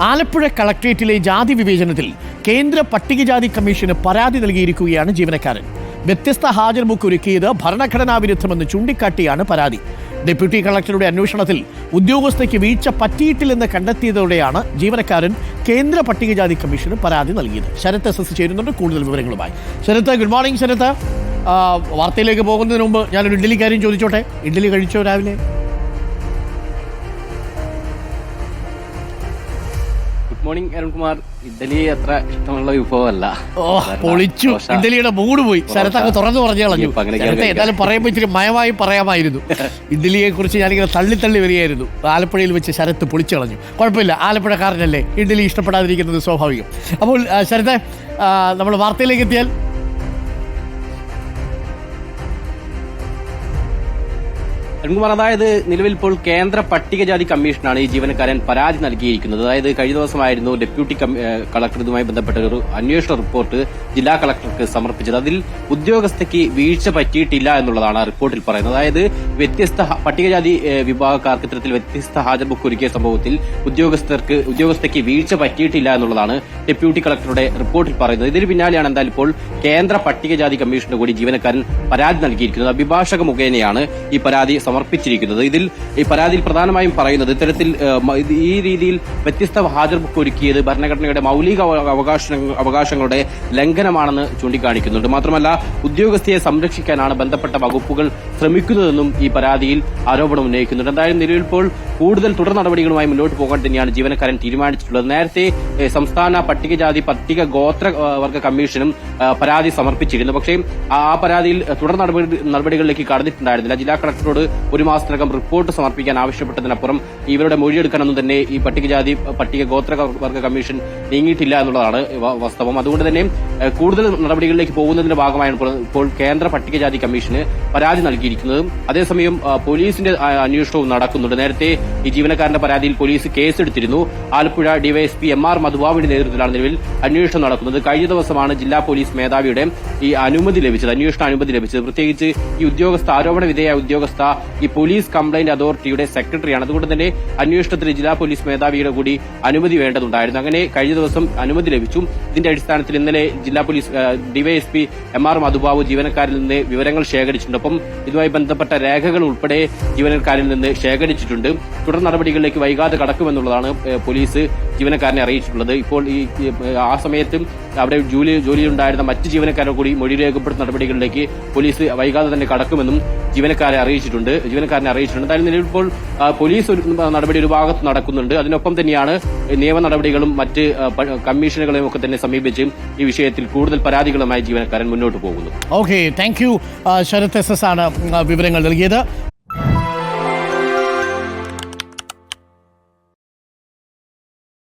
ആലപ്പുഴ കളക്ട്രേറ്റിലെ ജാതി വിവേചനത്തിൽ കേന്ദ്ര പട്ടികജാതി കമ്മീഷന് പരാതി നൽകിയിരിക്കുകയാണ് ജീവനക്കാരൻ. വ്യത്യസ്ത ഹാജർ ബുക്ക് ഒരുക്കിയത് ഭരണഘടനാ വിരുദ്ധമെന്ന് ചൂണ്ടിക്കാട്ടിയാണ് പരാതി. ഡെപ്യൂട്ടി കളക്ടറുടെ അന്വേഷണത്തിൽ ഉദ്യോഗസ്ഥയ്ക്ക് വീഴ്ച പറ്റിയിട്ടില്ലെന്ന് കണ്ടെത്തിയതോടെയാണ് ജീവനക്കാരൻ കേന്ദ്ര പട്ടികജാതി കമ്മീഷന് പരാതി നൽകിയത്. ശരത് എസ് ചേരുന്നുണ്ട് കൂടുതൽ വിവരങ്ങളുമായി. Sarath, good morning. ശരത്, വാർത്തയിലേക്ക് പോകുന്നതിന് മുമ്പ് ഞാനൊരു ഇഡ്ഡലി കാര്യം ചോദിച്ചോട്ടെ. ഇഡ്ഡലി കഴിച്ചോ രാവിലെ? Good morning Arunkumar. ഇഡ്ഡലി അത്ര ഇഷ്ടമുള്ള വിഭവമല്ല. പൊളിച്ചു, ഇഡ്ഡലിയുടെ മൂഡ് പോയി. ശരത്ത് അങ്ങ് തുറന്നു പറഞ്ഞു കളഞ്ഞു. എന്നാലും പറയുമ്പോൾ ഇച്ചിരി മയമായി പറയാമായിരുന്നു. ഇഡ്ഡലിയെ കുറിച്ച് ഞാനിങ്ങനെ തള്ളി വരികയായിരുന്നു. ആലപ്പുഴയിൽ വെച്ച് ശരത്ത് പൊളിച്ചു കളഞ്ഞു. കുഴപ്പമില്ല, ആലപ്പുഴക്കാരനല്ലേ, ഇഡ്ഡലി ഇഷ്ടപ്പെടാതിരിക്കുന്നത് സ്വാഭാവികം. അപ്പോൾ ശരത്ത്, നമ്മൾ വാർത്തയിലേക്ക് എത്തിയാൽ അരുൺകുമാർ, അതായത് നിലവിൽ ഇപ്പോൾ കേന്ദ്ര പട്ടികജാതി കമ്മീഷനാണ് ഈ ജീവനക്കാരൻ പരാതി നൽകിയിരിക്കുന്നത്. അതായത് കഴിഞ്ഞ ദിവസമായിരുന്നു ഡെപ്യൂട്ടി കളക്ടർ ഇതുമായി ബന്ധപ്പെട്ട ഒരു അന്വേഷണ റിപ്പോർട്ട് ജില്ലാ കളക്ടർക്ക് സമർപ്പിച്ചത്. അതിൽ ഉദ്യോഗസ്ഥയ്ക്ക് വീഴ്ച പറ്റിയിട്ടില്ല എന്നുള്ളതാണ് റിപ്പോർട്ടിൽ പറയുന്നത്. അതായത് വ്യത്യസ്ത പട്ടികജാതി വിഭാഗക്കാർക്ക് ഇത്തരത്തിൽ വ്യത്യസ്ത ഹാജർ ബുക്ക് ഒരുക്കിയ സംഭവത്തിൽ ഉദ്യോഗസ്ഥയ്ക്ക് വീഴ്ച പറ്റിയിട്ടില്ല എന്നുള്ളതാണ് ഡെപ്യൂട്ടി കളക്ടറുടെ റിപ്പോർട്ടിൽ പറയുന്നത്. ഇതിന് പിന്നാലെയാണ് എന്തായാലും ഇപ്പോൾ കേന്ദ്ര പട്ടികജാതി കമ്മീഷന് കൂടി ജീവനക്കാരൻ പരാതി നൽകിയിരിക്കുന്നത്. അഭിഭാഷക മുഖേനയാണ് ഈ പരാതി സമർപ്പിച്ചിരിക്കുന്നത്. ഈ പരാതിയിൽ പ്രധാനമായും പറയുന്നത് ഇത്തരത്തിൽ ഈ രീതിയിൽ വ്യത്യസ്ത ഹാജർ ബുക്ക് ഒരുക്കിയത് ഭരണഘടനയുടെ മൌലിക അവകാശങ്ങളുടെ ലംഘനമാണെന്ന് ചൂണ്ടിക്കാണിക്കുന്നുണ്ട്. മാത്രമല്ല, ഉദ്യോഗസ്ഥയെ സംരക്ഷിക്കാനാണ് ബന്ധപ്പെട്ട വകുപ്പുകൾ ശ്രമിക്കുന്നതെന്നും ഈ പരാതിയിൽ ആരോപണം ഉന്നയിക്കുന്നുണ്ട്. എന്തായാലും നിലവിൽ ഇപ്പോൾ കൂടുതൽ തുടർ നടപടികളുമായി മുന്നോട്ട് പോകാൻ തന്നെയാണ് ജീവനക്കാരൻ തീരുമാനിച്ചിട്ടുള്ളത്. നേരത്തെ സംസ്ഥാന പട്ടികജാതി പട്ടിക ഗോത്ര വർഗ കമ്മീഷനും പരാതി സമർപ്പിച്ചിരുന്നു. പക്ഷേ ആ പരാതിയിൽ തുടർ നടപടികളിലേക്ക് കടന്നിട്ടുണ്ടായിരുന്നില്ല. ജില്ലാ കളക്ടറോട് ഒരു മാസത്തിനകം റിപ്പോർട്ട് സമർപ്പിക്കാൻ ആവശ്യപ്പെട്ടതിനപ്പുറം ഇവരുടെ മൊഴിയെടുക്കാനൊന്നും തന്നെ ഈ പട്ടിക ഗോത്ര വർഗ കമ്മീഷൻ നീങ്ങിയിട്ടില്ല എന്നുള്ളതാണ് വാസ്തവം. അതുകൊണ്ട് തന്നെ കൂടുതൽ നടപടികളിലേക്ക് പോകുന്നതിന്റെ ഭാഗമായാണ് ഇപ്പോൾ കേന്ദ്ര പട്ടികജാതി കമ്മീഷന് പരാതി നൽകിയിരിക്കുന്നത്. അതേസമയം പോലീസിന്റെ അന്വേഷണവും നടക്കുന്നുണ്ട്. നേരത്തെ ഈ ജീവനക്കാരന്റെ പരാതിയിൽ പോലീസ് കേസെടുത്തിരുന്നു. ആലപ്പുഴ ഡിവൈഎസ്പി MR മധുബാബുവിന്റെ നേതൃത്വത്തിലാണ് നിലവിൽ അന്വേഷണം നടക്കുന്നത്. കഴിഞ്ഞ ദിവസമാണ് ജില്ലാ പോലീസ് മേധാവിയുടെ ഈ അന്വേഷണ അനുമതി ലഭിച്ചത്. പ്രത്യേകിച്ച് ഈ ആരോപണ വിധേയ ഉദ്യോഗസ്ഥ ഈ പോലീസ് കംപ്ലയിന്റ് അതോറിറ്റിയുടെ സെക്രട്ടറിയാണ്. അതുകൊണ്ട് തന്നെ അന്വേഷണത്തിൽ ജില്ലാ പോലീസ് മേധാവിയുടെ കൂടി അനുമതി വേണ്ടതുണ്ടായിരുന്നു. അങ്ങനെ കഴിഞ്ഞ ദിവസം അനുമതി ലഭിച്ചു. ഇതിന്റെ അടിസ്ഥാനത്തിൽ ഇന്നലെ ജില്ലാ പോലീസ് ഡിവൈഎസ്പി MR മധുബാബു ജീവനക്കാരിൽ നിന്ന് വിവരങ്ങൾ ശേഖരിച്ചിട്ടുണ്ട്. ഒപ്പം ഇതുമായി ബന്ധപ്പെട്ട രേഖകൾ ഉൾപ്പെടെ ജീവനക്കാരിൽ നിന്ന് ശേഖരിച്ചിട്ടുണ്ട്. തുടർ നടപടികളിലേക്ക് വൈകാതെ കടക്കുമെന്നുള്ളതാണ് പോലീസ് ജീവനക്കാരനെ അറിയിച്ചിട്ടുള്ളത്. ഇപ്പോൾ ആ സമയത്തും അവിടെ ജോലിയിലുണ്ടായിരുന്ന മറ്റ് ജീവനക്കാരെ കൂടി മൊഴി രേഖപ്പെടുത്തുന്ന നടപടികളിലേക്ക് പോലീസ് വൈകാതെ തന്നെ കടക്കുമെന്നും ജീവനക്കാരനെ അറിയിച്ചിട്ടുണ്ട്. എന്തായാലും നിലവിൽ ഇപ്പോൾ പോലീസ് നടപടി ഒരു ഭാഗത്ത് നടക്കുന്നുണ്ട്. അതിനൊപ്പം തന്നെയാണ് നിയമ നടപടികളും മറ്റ് കമ്മീഷനുകളെയും ഒക്കെ തന്നെ സമീപിച്ച് ഈ വിഷയത്തിൽ കൂടുതൽ പരാതികളുമായി ജീവനക്കാരൻ മുന്നോട്ട് പോകുന്നു. Okay, thank you. Sharath SS ആണ് വിവരങ്ങൾ നൽകിയത്.